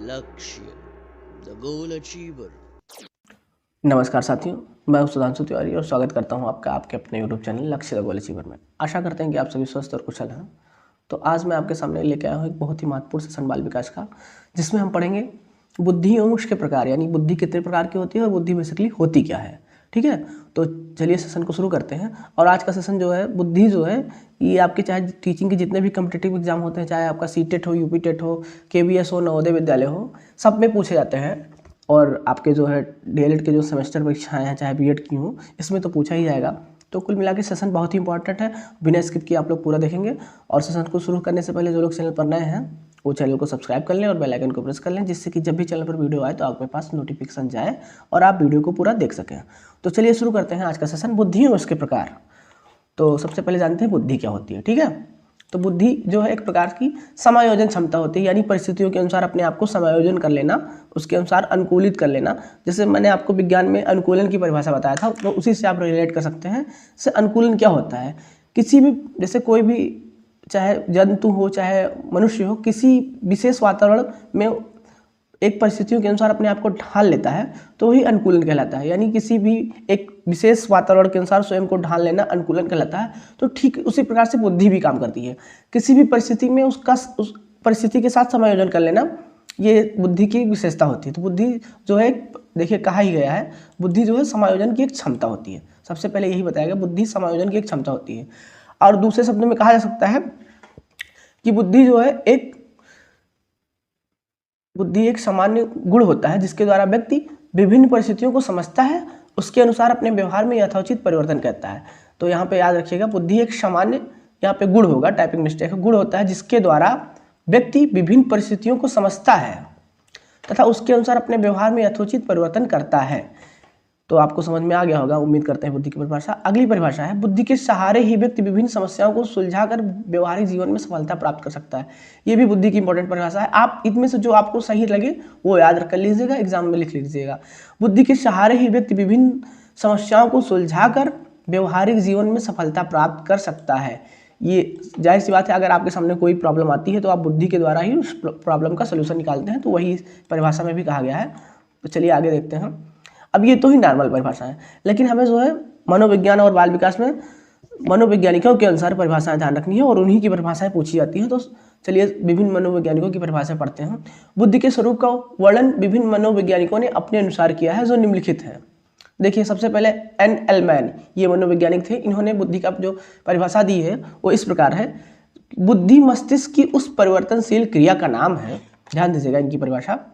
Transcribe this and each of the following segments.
लक्ष्य the goal achiever. नमस्कार साथियों, मैं सुधांशु तिवारी और स्वागत करता हूं आपका आपके अपने YouTube चैनल लक्ष्य द गोल अचीवर में। आशा करते हैं कि आप सभी स्वस्थ और कुशल हैं। तो आज मैं आपके सामने लेके आया हूं एक बहुत ही महत्वपूर्ण सेशन बाल विकास का, जिसमें हम पढ़ेंगे बुद्धि एवं उसके प्रकार, यानी बुद्धि कितने प्रकार की होती है और बुद्धि बेसिकली होती क्या है। ठीक है, तो चलिए सेशन को शुरू करते हैं। और आज का सेशन जो है, बुद्धि जो है, ये आपके चाहे टीचिंग के जितने भी कम्पिटिटिव एग्जाम होते हैं, चाहे आपका सीटेट हो, यूपी टेट हो, केवीएस हो, नवोदय विद्यालय हो, सब में पूछे जाते हैं। और आपके जो है डीएलएड के जो सेमेस्टर परीक्षाएं हैं, चाहे बीएड की हों, इसमें तो पूछा ही जाएगा। तो कुल मिला के सेशन बहुत ही इंपॉर्टेंट है, बिना स्किप किए आप लोग पूरा देखेंगे। और सेशन को शुरू करने से पहले जो लोग चैनल पर नए हैं वो चैनल को सब्सक्राइब कर लें और बेल आइकन को प्रेस कर लें, जिससे कि जब भी चैनल पर वीडियो आए तो आपके पास नोटिफिकेशन जाए और आप वीडियो को पूरा देख सकें। तो चलिए शुरू करते हैं आज का सेशन, बुद्धि और उसके प्रकार। तो सबसे पहले जानते हैं बुद्धि क्या होती है। ठीक है, तो बुद्धि जो है एक प्रकार की समायोजन क्षमता होती है, यानी परिस्थितियों के अनुसार अपने आप को समायोजन कर लेना, उसके अनुसार अनुकूलित कर लेना। जैसे मैंने आपको विज्ञान में अनुकूलन की परिभाषा बताया था, तो उसी से आप रिलेट कर सकते हैं। जैसे अनुकूलन क्या होता है, किसी भी, जैसे कोई भी, चाहे जंतु हो चाहे मनुष्य हो, किसी विशेष वातावरण में एक परिस्थितियों के अनुसार अपने आप को ढाल लेता है, तो वही अनुकूलन कहलाता है। यानी किसी भी एक विशेष वातावरण के अनुसार स्वयं को ढाल लेना अनुकूलन कहलाता है। तो ठीक उसी प्रकार से बुद्धि भी काम करती है, किसी भी परिस्थिति में उस परिस्थिति के साथ समायोजन कर लेना, ये बुद्धि की विशेषता होती है। तो बुद्धि जो है, देखिए कहा ही गया है, बुद्धि जो है समायोजन की एक क्षमता होती है। सबसे पहले यही बताया गया, बुद्धि समायोजन की एक क्षमता होती है। और दूसरे शब्दों में कहा जा सकता है कि बुद्धि जो है बुद्धि एक सामान्य गुण होता है, जिसके द्वारा व्यक्ति विभिन्न परिस्थितियों को समझता है, उसके अनुसार अपने व्यवहार में यथोचित परिवर्तन करता है। तो यहाँ पे याद रखिएगा, बुद्धि एक सामान्य, यहाँ पे गुण होगा, टाइपिंग मिस्टेक है, गुण होता है जिसके द्वारा व्यक्ति विभिन्न परिस्थितियों को समझता है तथा उसके अनुसार अपने व्यवहार में यथोचित परिवर्तन करता है। तो आपको समझ में आ गया होगा, उम्मीद करते हैं, बुद्धि की परिभाषा। अगली परिभाषा है, बुद्धि के सहारे ही व्यक्ति विभिन्न समस्याओं को सुलझाकर व्यवहारिक जीवन में सफलता प्राप्त कर सकता है। ये भी बुद्धि की इंपॉर्टेंट परिभाषा है। आप इनमें से जो आपको सही लगे वो याद कर लीजिएगा, एग्जाम में लिख लीजिएगा। बुद्धि के सहारे ही व्यक्ति विभिन्न समस्याओं को सुलझाकर व्यवहारिक जीवन में सफलता प्राप्त कर सकता है। ये जाहिर सी बात है, अगर आपके सामने कोई प्रॉब्लम आती है तो आप बुद्धि के द्वारा ही उस प्रॉब्लम का सोल्यूशन निकालते हैं, तो वही परिभाषा में भी कहा गया है। तो चलिए आगे देखते हैं। अब ये तो ही नॉर्मल परिभाषा है, लेकिन हमें जो है मनोविज्ञान और बाल विकास में मनोवैज्ञानिकों के अनुसार परिभाषाएं ध्यान रखनी है और उन्हीं की परिभाषाएं पूछी जाती हैं। तो चलिए विभिन्न मनोवैज्ञानिकों की परिभाषाएं पढ़ते हैं। बुद्धि के स्वरूप का वर्णन विभिन्न मनोवैज्ञानिकों ने अपने अनुसार किया है, जो निम्नलिखित है। देखिए, सबसे पहले एन एलमैन, ये मनोवैज्ञानिक थे, इन्होंने बुद्धि का जो परिभाषा दी है वो इस प्रकार है, बुद्धि मस्तिष्क की उस परिवर्तनशील क्रिया का नाम है। ध्यान दीजिएगा इनकी परिभाषा,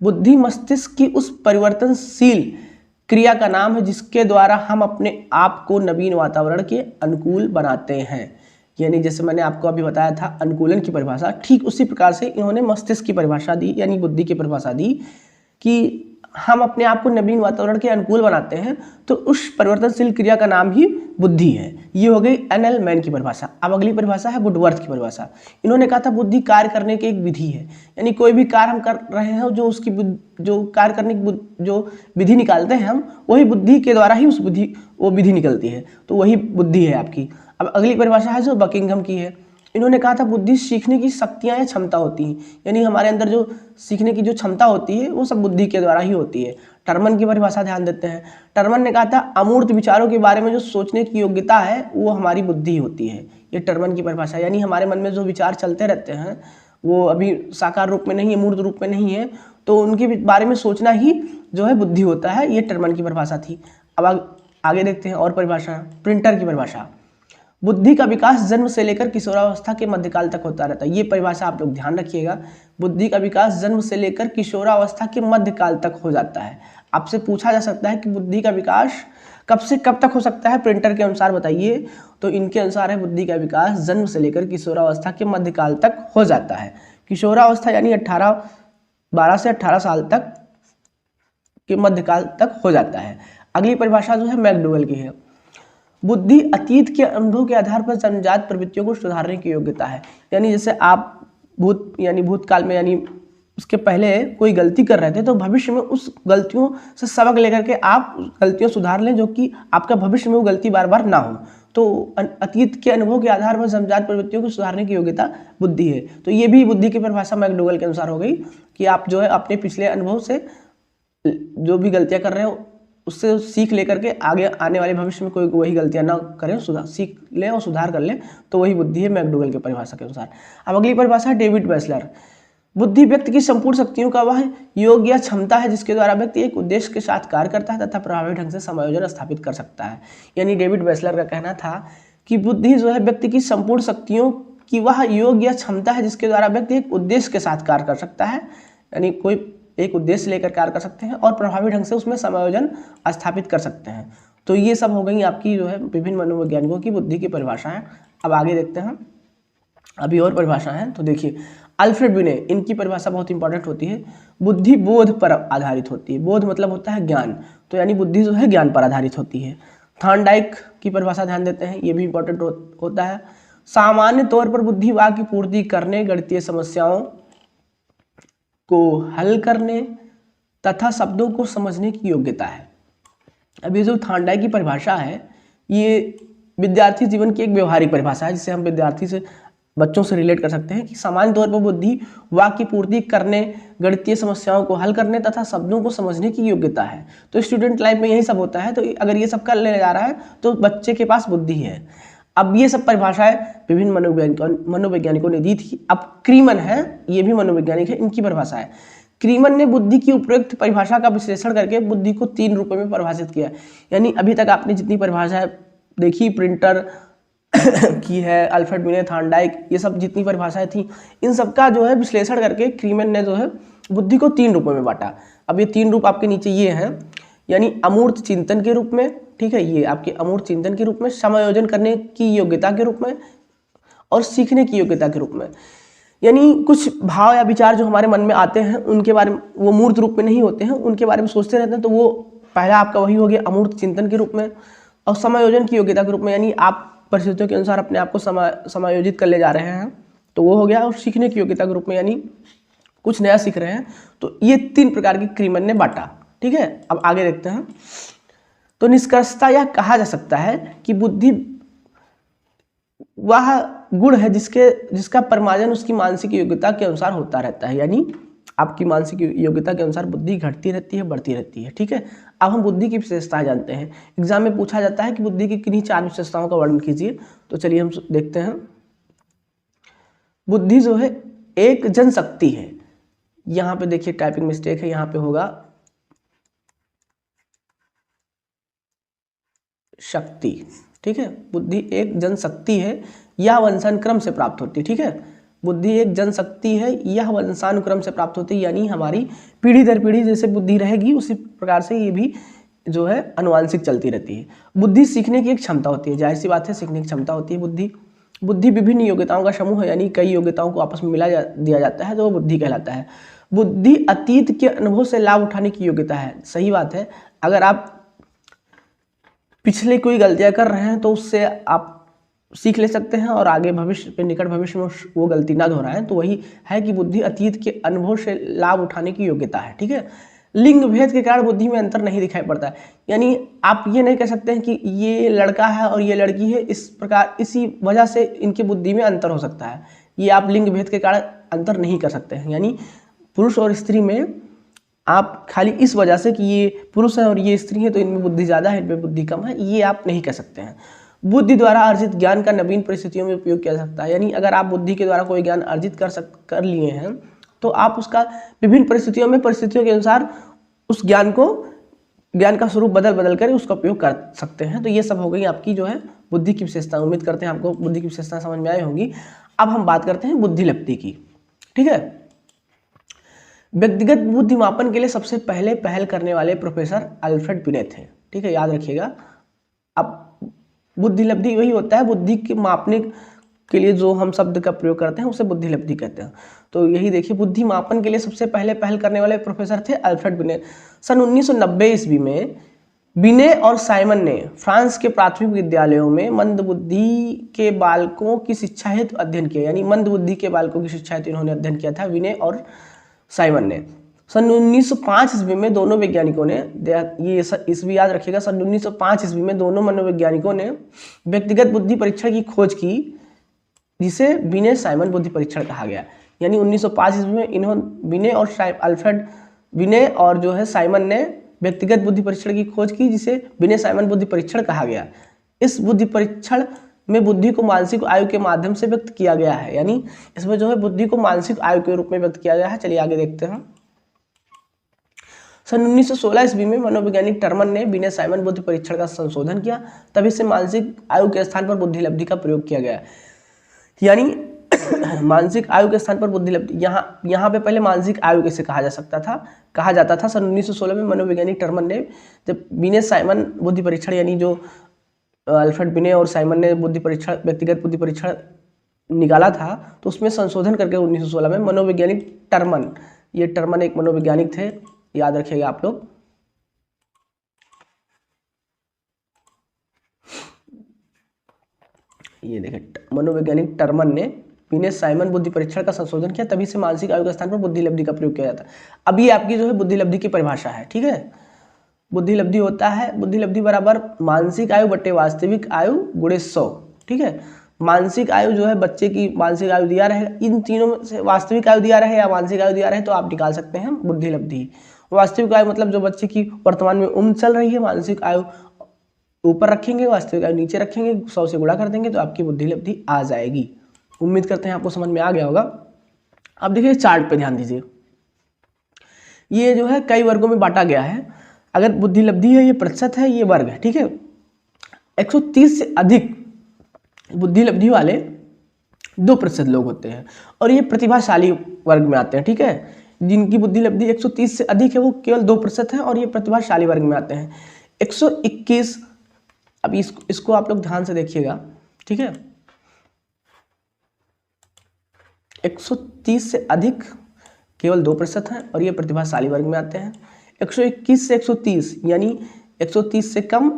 बुद्धि मस्तिष्क की उस परिवर्तनशील क्रिया का नाम है जिसके द्वारा हम अपने आप को नवीन वातावरण के अनुकूल बनाते हैं। यानी जैसे मैंने आपको अभी बताया था अनुकूलन की परिभाषा, ठीक उसी प्रकार से इन्होंने मस्तिष्क की परिभाषा दी, यानी बुद्धि की परिभाषा दी कि हम अपने आप को नवीन वातावरण के अनुकूल बनाते हैं, तो उस परिवर्तनशील क्रिया का नाम ही बुद्धि है। ये हो गई एन.एल. मैन की परिभाषा। अब अगली परिभाषा है वुडवर्थ की परिभाषा। इन्होंने कहा था बुद्धि कार्य करने की एक विधि है, यानी कोई भी कार्य हम कर रहे हैं, जो उसकी जो कार्य करने की जो विधि निकालते हैं हम, वही बुद्धि के द्वारा ही वो विधि निकलती है, तो वही बुद्धि है आपकी। अब अगली परिभाषा है जो बकिंघम की है। इन्होंने कहा था बुद्धि सीखने की शक्तियाँ या क्षमता होती हैं, यानी हमारे अंदर जो सीखने की जो क्षमता होती है वो सब बुद्धि के द्वारा ही होती है। टर्मन की परिभाषा ध्यान देते हैं। टर्मन ने कहा था अमूर्त विचारों के बारे में जो सोचने की योग्यता है वो हमारी बुद्धि होती है। ये टर्मन की परिभाषा, यानी हमारे मन में जो विचार चलते रहते हैं वो अभी साकार रूप में नहीं है, मूर्त रूप में नहीं है, तो उनके बारे में सोचना ही जो है बुद्धि होता है। ये टर्मन की परिभाषा थी। अब आगे देखते हैं और परिभाषा, प्रिंटर की परिभाषा। बुद्धि का विकास जन्म से लेकर किशोरावस्था के मध्यकाल तक होता रहता है। ये परिभाषा आप लोग ध्यान रखिएगा, बुद्धि का विकास जन्म से लेकर किशोरावस्था के मध्यकाल तक हो जाता है। आपसे पूछा जा सकता है कि बुद्धि का विकास कब से कब तक हो सकता है, प्रिंटर के अनुसार बताइए। तो इनके अनुसार है बुद्धि का विकास जन्म से लेकर किशोरावस्था के मध्यकाल तक हो जाता है। किशोरावस्था यानी 12 से 18 साल तक के मध्यकाल तक हो जाता है। अगली परिभाषा जो है मैकडूगल की है, बुद्धि अतीत के अनुभव के आधार पर जन्मजात प्रवृत्तियों को सुधारने की योग्यता है। यानी जैसे आप भूतकाल में, यानी उसके पहले कोई गलती कर रहे थे, तो भविष्य में उस गलतियों से सबक लेकर के आप गलतियां सुधार लें, जो कि आपका भविष्य में वो गलती बार बार ना हो। तो अतीत के अनुभव के आधार पर जन्मजात प्रवृत्तियों को सुधारने की योग्यता बुद्धि है। तो ये भी बुद्धि की परिभाषा मैकडोगल के अनुसार हो गई कि आप जो है अपने पिछले अनुभव से जो भी गलतियां कर रहे हो उससे सीख लेकर के आगे आने वाले भविष्य में कोई वही गलतियां ना करें, सीख लें और सुधार कर लें, तो वही बुद्धि है मैकडोगल की परिभाषा के अनुसार। अब अगली परिभाषा है डेविड वेसलर। बुद्धि व्यक्ति की संपूर्ण शक्तियों का वह योग या क्षमता है जिसके द्वारा व्यक्ति एक उद्देश्य के साथ कार्य करता है तथा प्रभावी ढंग से समायोजन स्थापित कर सकता है। यानी डेविड वेसलर का कहना था कि बुद्धि जो है व्यक्ति की संपूर्ण शक्तियों की वह योग या क्षमता है जिसके द्वारा व्यक्ति एक उद्देश्य के साथ कार्य कर सकता है, यानी कोई एक उद्देश्य लेकर कार्य कर सकते हैं और प्रभावी ढंग से उसमें समायोजन स्थापित कर सकते हैं। तो ये सब हो गई आपकी जो है विभिन्न मनोवैज्ञानिकों की बुद्धि की परिभाषा है। अब आगे देखते हैं, अभी और परिभाषा है। तो देखिए अल्फ्रेड बिने, इनकी परिभाषा बहुत इंपॉर्टेंट होती है। बुद्धि बोध पर आधारित होती है। बोध मतलब होता है ज्ञान, तो यानी बुद्धि जो है ज्ञान पर आधारित होती है। थॉर्नडाइक की परिभाषा ध्यान देते हैं, ये भी इंपॉर्टेंट होता है। सामान्य तौर पर बुद्धि वाक्य पूर्ति करने, गणितीय समस्याओं को हल करने तथा शब्दों को समझने की योग्यता है। अब ये जो थॉर्नडाइक की परिभाषा है ये विद्यार्थी जीवन की एक व्यवहारिक परिभाषा है जिसे हम विद्यार्थी से बच्चों से रिलेट कर सकते हैं कि सामान्य तौर पर बुद्धि वाक्य पूर्ति करने, गणितीय समस्याओं को हल करने तथा शब्दों को समझने की योग्यता है। तो स्टूडेंट लाइफ में यही सब होता है, तो अगर ये सब कर ले जा रहा है तो बच्चे के पास बुद्धि है। अब ये सब परिभाषाएं विभिन्न मनोवैज्ञानिकों ने दी थी। अब क्रीमन है, ये भी मनोवैज्ञानिक है, इनकी परिभाषा है। क्रीमन ने बुद्धि की उपयुक्त परिभाषा का विश्लेषण करके बुद्धि को 3 रूपों में परिभाषित किया। यानी अभी तक आपने जितनी परिभाषाएं देखी, प्रिंटर की है, अल्फ्रेड बिने, थॉर्नडाइक, ये सब जितनी परिभाषाएं थी, इन सबका जो है विश्लेषण करके क्रीमन ने जो है बुद्धि को 3 रूपों में बांटा। अब ये 3 रूप आपके नीचे ये हैं, यानी अमूर्त चिंतन के रूप में, ठीक है, ये आपके अमूर्त चिंतन के रूप में, समायोजन करने की योग्यता के रूप में और सीखने की योग्यता के रूप में। यानी कुछ भाव या विचार जो हमारे मन में आते हैं उनके बारे में, वो मूर्त रूप में नहीं होते हैं, उनके बारे में सोचते रहते हैं, तो वो पहला आपका वही हो गया अमूर्त चिंतन के रूप में। और समायोजन की योग्यता के रूप में, यानी आप परिस्थितियों के अनुसार अपने आप को समायोजित कर ले जा रहे हैं, तो वो हो गया। और सीखने की योग्यता के रूप में, यानी कुछ नया सीख रहे हैं। तो ये 3 प्रकार की क्रीमन ने बांटा, ठीक है। अब आगे देखते हैं। तो निष्कर्षतः यह कहा जा सकता है कि बुद्धि वह गुण है जिसका परिमार्जन उसकी मानसिक योग्यता के अनुसार होता रहता है। यानी आपकी मानसिक योग्यता के अनुसार बुद्धि घटती रहती है, बढ़ती रहती है, ठीक है। अब हम बुद्धि की विशेषताएं जानते हैं। एग्जाम में पूछा जाता है कि बुद्धि की किन्हीं 4 विशेषताओं का वर्णन कीजिए। तो चलिए हम देखते हैं। बुद्धि जो है एक जनशक्ति है। यहाँ पे देखिए टाइपिंग मिस्टेक है, यहाँ पे होगा शक्ति, ठीक है। बुद्धि एक जनशक्ति है, यह वंशानुक्रम से प्राप्त होती है, ठीक है। बुद्धि एक जनशक्ति है, यह वंशानुक्रम से प्राप्त होती है, यानी हमारी पीढ़ी दर पीढ़ी जैसे बुद्धि रहेगी उसी प्रकार से ये भी जो है अनुवांशिक चलती रहती है। बुद्धि सीखने की एक क्षमता होती है, जाहिर सी बात है सीखने की क्षमता होती है बुद्धि विभिन्न योग्यताओं का समूह है, यानी कई योग्यताओं को आपस में दिया जाता है तो वो बुद्धि कहलाता है। बुद्धि अतीत के अनुभव से लाभ उठाने की योग्यता है, सही बात है। अगर आप पिछले कोई गलतियां कर रहे हैं तो उससे आप सीख ले सकते हैं और आगे भविष्य में, निकट भविष्य में वो गलती ना दोहराएं, तो वही है कि बुद्धि अतीत के अनुभव से लाभ उठाने की योग्यता है, ठीक है। लिंग भेद के कारण बुद्धि में अंतर नहीं दिखाई पड़ता है, यानी आप ये नहीं कह सकते हैं कि ये लड़का है और ये लड़की है, इस प्रकार इसी वजह से इनकी बुद्धि में अंतर हो सकता है। ये आप लिंग भेद के कारण अंतर नहीं कर सकते हैं, यानी पुरुष और स्त्री में आप खाली इस वजह से कि ये पुरुष है और ये स्त्री है तो इनमें बुद्धि ज़्यादा है, इनमें बुद्धि कम है, ये आप नहीं कह सकते हैं। बुद्धि द्वारा अर्जित ज्ञान का नवीन परिस्थितियों में उपयोग किया जा सकता है, यानी अगर आप बुद्धि के द्वारा कोई ज्ञान अर्जित कर लिए हैं तो आप उसका विभिन्न परिस्थितियों में, परिस्थितियों के अनुसार उस ज्ञान का स्वरूप बदल कर उसका उपयोग कर सकते हैं। तो ये सब हो गई आपकी जो है बुद्धि की विशेषता। उम्मीद करते हैं आपको बुद्धि की विशेषता समझ में आई होंगी। अब हम बात करते हैं बुद्धिलब्धि की, ठीक है। व्यक्तिगत बुद्धि मापन के लिए सबसे पहले पहल करने वाले प्रोफेसर अल्फ्रेड बिने थे, ठीक है, याद रखिएगा। अब बुद्धिलब्धि वही होता है, बुद्धि के मापने के लिए जो हम शब्द का प्रयोग करते हैं उसे बुद्धिलब्धि कहते हैं। तो यही देखिए, बुद्धि मापन के लिए सबसे पहले पहल करने वाले प्रोफेसर थे अल्फ्रेड बिने। सन 1990 ईस्वी में बिने और साइमन ने फ्रांस के प्राथमिक विद्यालयों में मंदबुद्धि के बालकों की शिक्षा हेतु अध्ययन किया, यानी मंदबुद्धि के बालकों की शिक्षा हेतु इन्होंने अध्ययन किया था बिने और साइमन ने। सन 1905 ईस्वी में दोनों वैज्ञानिकों ने, ये ईस्वी याद रखिएगा, सन 1905 ईस्वी में दोनों मनोवैज्ञानिकों ने व्यक्तिगत बुद्धि परीक्षण की खोज की, जिसे बिने साइमन बुद्धि परीक्षण कहा गया। यानी 1905 ईस्वी में इन्होंने बिने और जो है साइमन ने व्यक्तिगत बुद्धि परीक्षण की खोज की, जिसे बिने साइमन बुद्धि परीक्षण कहा गया। इस बुद्धि परीक्षण में बुद्धि को मानसिक आयु के माध्यम से व्यक्त किया गया है। यानी इसमें जो है बुद्धि को मानसिक आयु के रूप में व्यक्त किया गया है। चलिए आगे देखते हैं। सन 1916 ईस्वी में मनोवैज्ञानिक टर्मन ने बिने साइमन बुद्धि परीक्षण का संशोधन किया, तभी से मानसिक आयु के स्थान पर बुद्धि लब्धि का प्रयोग किया गया। यानी मानसिक आयु के स्थान पर बुद्धि लब्धि, यहाँ पे पहले मानसिक आयु कैसे कहा जाता था। सन 1916 में मनोवैज्ञानिक टर्मन ने जब बिने साइमन बुद्धि परीक्षण, यानी जो अल्फ्रेड बिने और साइमन ने व्यक्तिगत बुद्धि परीक्षण निकाला था, तो उसमें संशोधन करके 1916 में मनोवैज्ञानिक टर्मन, ये टर्मन एक मनोवैज्ञानिक थे, याद रखिएगा आप लोग। ये देखें, मनोवैज्ञानिक टर्मन ने बिने साइमन बुद्धि परीक्षण का संशोधन किया, तभी से मानसिक आयु के स्थान पर बुद्धि लब्धि का प्रयोग किया जाता है। अब ये आपकी जो है बुद्धि लब्धि की परिभाषा है, ठीक है। बुद्धि लब्धि होता है, बुद्धि लब्धि बराबर मानसिक आयु बटे वास्तविक आयु गुणे 100, ठीक है। मानसिक आयु जो है बच्चे की मानसिक आयु दिया रहेगा, इन तीनों में से वास्तविक आयु दिया रहे या मानसिक आयु दिया रहे तो आप निकाल सकते हैं बुद्धि लब्धि। वास्तविक आयु मतलब जो बच्चे की वर्तमान में उम्र चल रही है, मानसिक आयु ऊपर रखेंगे, वास्तविक आयु नीचे रखेंगे, 100 से गुणा कर देंगे तो आपकी बुद्धि लब्धि आ जाएगी। उम्मीद करते हैं आपको समझ में आ गया होगा। अब देखिए चार्ट पे ध्यान दीजिए, ये जो है कई वर्गों में बांटा गया है। अगर बुद्धि लब्धि है, ये प्रतिशत है, ये वर्ग है, ठीक है। 130 से अधिक बुद्धि लब्धि वाले 2% लोग होते हैं और ये प्रतिभाशाली वर्ग में आते हैं, ठीक है। जिनकी बुद्धि लब्धि 130 से अधिक है वो केवल 2% है और ये प्रतिभाशाली वर्ग में आते हैं। 121, अब इसको आप लोग ध्यान से देखिएगा, ठीक है। 130 से अधिक केवल 2% हैं और ये प्रतिभाशाली वर्ग में आते हैं। 121 से 130 यानी 130 से कम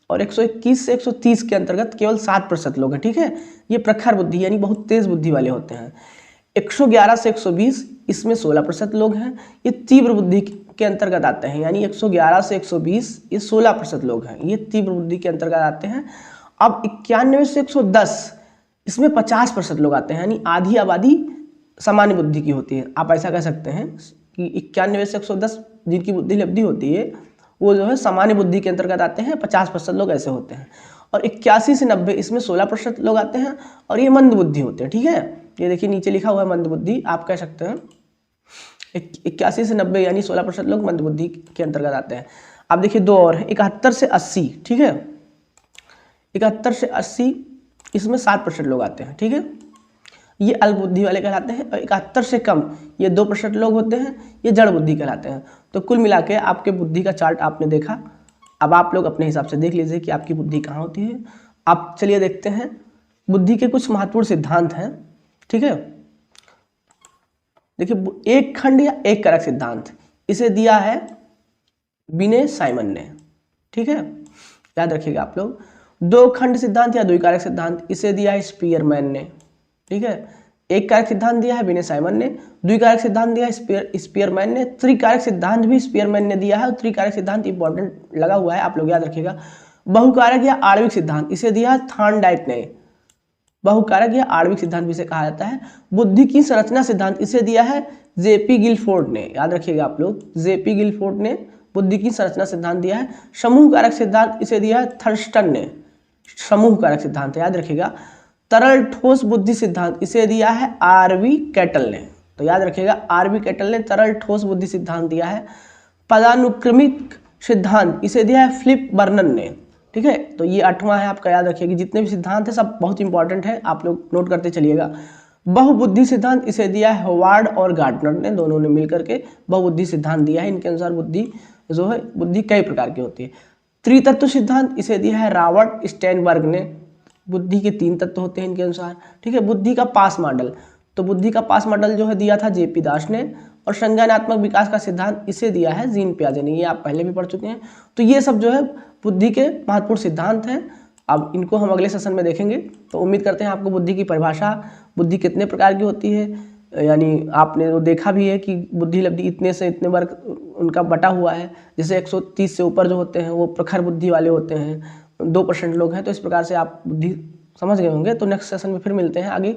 और 121 से 130 के अंतर्गत केवल 7% लोग हैं, ठीक है। ये प्रखर बुद्धि यानी बहुत तेज बुद्धि वाले होते हैं। 111 से 120 इसमें 16% लोग हैं, ये तीव्र बुद्धि के अंतर्गत आते हैं। यानी 111 से 120 ये 16% लोग हैं, ये तीव्र बुद्धि के अंतर्गत आते हैं। अब 91 से 110 इसमें 50% लोग आते हैं, यानी आधी आबादी सामान्य बुद्धि की होती है। आप ऐसा कह सकते हैं कि 91 से 110 जिनकी बुद्धि लब्धि होती है वो जो है सामान्य बुद्धि के अंतर्गत आते हैं, 50% लोग ऐसे होते हैं। और 81 से 90 इसमें 16% लोग आते हैं और ये मंद बुद्धि होते हैं, ठीक है। ये देखिए नीचे लिखा हुआ है मंद बुद्धि, आप कह सकते हैं 81 से 90 यानी 16% लोग मंद बुद्धि के अंतर्गत आते हैं। आप देखिए दो और है, 71 से 80, ठीक है। 71 से 80 इसमें 7% लोग आते हैं, ठीक है। ये अल्प बुद्धि वाले कहलाते हैं। और 71 से कम ये 2% लोग होते हैं, ये जड़ बुद्धि कहलाते हैं। तो कुल मिला के आपके बुद्धि का चार्ट आपने देखा। अब आप लोग अपने हिसाब से देख लीजिए कि आपकी बुद्धि कहाँ होती है। आप चलिए देखते हैं बुद्धि के कुछ महत्वपूर्ण सिद्धांत हैं, ठीक है। देखिए एक खंड या एक कारक सिद्धांत, इसे दिया है बिने साइमन ने, ठीक है। याद रखिएगा आप लोग। दो खंड सिद्धांत या द्विकारक सिद्धांत, इसे दिया है स्पीयरमैन ने, ठीक है। एक कारक सिद्धांत दिया है बिने साइमन ने, द्विकारक सिद्धांत दिया है स्पीयरमैन ने, त्रिकारक सिद्धांत भी स्पीयरमैन ने दिया है। और त्रिकारक सिद्धांत इंपॉर्टेंट लगा हुआ है, आप लोग याद रखिएगा। बहुकारक या आणविक सिद्धांत, इसे दिया है थॉर्नडाइक ने। बहुकारक या आणविक सिद्धांत भी इसे कहा जाता है। बुद्धि की संरचना सिद्धांत, इसे दिया है जेपी गिलफोर्ड ने, याद रखिएगा आप लोग। जेपी गिलफोर्ड ने बुद्धि की संरचना सिद्धांत दिया है। समूह कारक सिद्धांत, इसे दिया है थर्स्टन ने। समूह कारक सिद्धांत याद रखिएगा। तरल ठोस बुद्धि सिद्धांत, इसे दिया है आरवी कैटल ने। तो याद रखिएगा आरवी कैटल ने तरल ठोस बुद्धि सिद्धांत दिया है। पदानुक्रमिक सिद्धांत, इसे दिया है फिलिप बर्नन ने, ठीक है। तो ये 8वां है आपका, याद रखिएगा। जितने भी सिद्धांत है सब बहुत इंपॉर्टेंट है, आप लोग नोट करते चलिएगा। बहुबुद्धि सिद्धांत, इसे दिया है हॉवार्ड और गार्डनर ने, दोनों ने मिलकर के बहुबुद्धि सिद्धांत दिया है। इनके अनुसार बुद्धि जो है बुद्धि कई प्रकार की होती है। त्रितत्व सिद्धांत, इसे दिया है रॉबर्ट स्टेनबर्ग ने। बुद्धि के 3 तत्व होते हैं इनके अनुसार, ठीक है। बुद्धि का पास मॉडल, तो बुद्धि का पास मॉडल जो है दिया था जेपी दास ने। और संज्ञानात्मक विकास का सिद्धांत, इसे दिया है जीन पियाजे ने। ये आप पहले भी पढ़ चुके हैं। तो ये सब जो है बुद्धि के महत्वपूर्ण सिद्धांत हैं। अब इनको हम अगले सेशन में देखेंगे। तो उम्मीद करते हैं आपको बुद्धि की परिभाषा, बुद्धि कितने प्रकार की होती है, यानी आपने वो देखा भी है कि बुद्धि लब्धि इतने से इतने वर्ग उनका बटा हुआ है। जैसे 130 से ऊपर जो होते हैं वो प्रखर बुद्धि वाले होते हैं, 2% लोग हैं। तो इस प्रकार से आप बुद्धि समझ गए होंगे। तो नेक्स्ट सेशन में फिर मिलते हैं, आगे